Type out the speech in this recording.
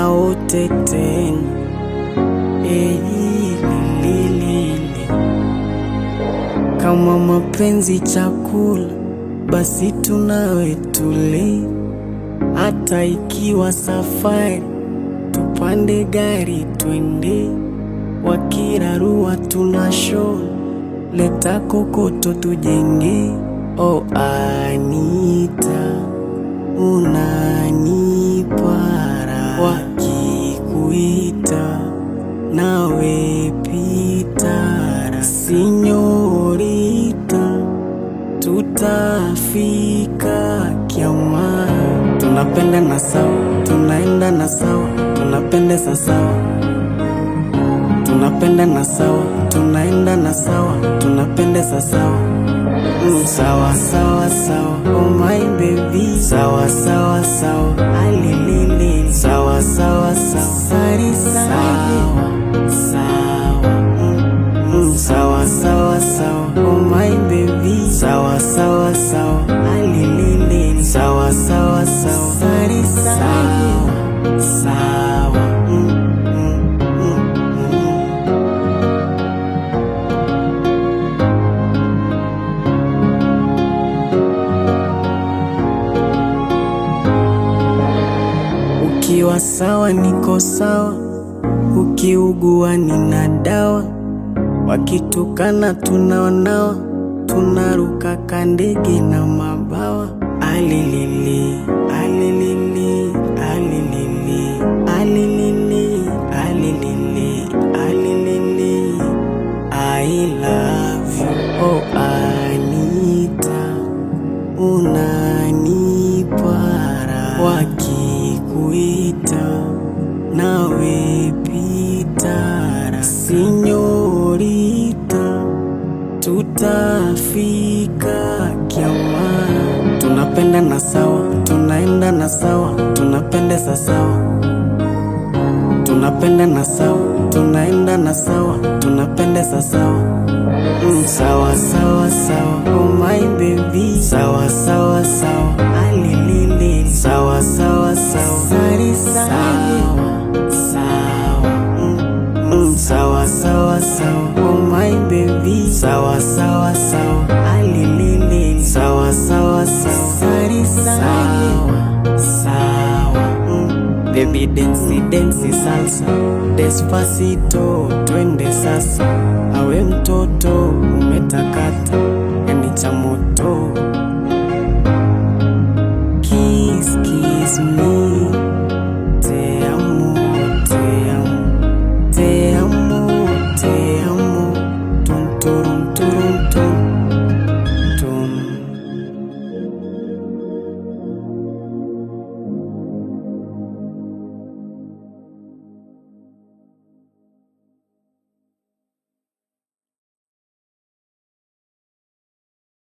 tena wote tena. Lili. Kama mapenzi chakula, basi tunawe tule. Hata ikiwa safari, tupande gari twende. Wakirarua tunashow, leta kokoto tujenge. Oh Anita, unanipara. Wakikuita nawe pitara. Sinyorita, tutafika kiama. Tunapenda na sawa, tunaenda na sawa, tunapendeza sawa. Tunapenda na sawa, tunaenda na sawa, tunapendeza sawa. Sawa sawa sawa, oh my baby. Sawa sawa sawa, alilili. Sawa sawa sawa, sari sawa sawa. Sawa sawa sawa, oh my baby. Sawa sawa sawa, alilili. Sawa sawa sawa, sari sawa sawa. Ukiwa sawa niko sawa, ukiugua nina dawa. Wakitukana tunaonawa, tunaruka kandege na mabawa. Alilili, alilili, alilili, alilili, alilili, alilili. I love you, oh Anita, unanipara. Wakikuita nawe pitara. Sinyorita, tutafika kiama. Tunapenda na sawa, tunaenda na sawa, tunapendeza sawa. Tunapenda na sawa, tunaenda na sawa, tunapendeza sawa. Sawa sawa sawa, oh my baby. Sawa sawa sawa, alilili. Sawa sawa sawa, sari sawa sawa. Sawa sawa sawa, oh my baby. Sawa sawa sawa, alilili. Sawa sawa sawa, sari sawa sawa. Baby dance dance salsa, despacito twende sasa. Awe mtoto umetakata, yani cha moto. Kiss kiss me.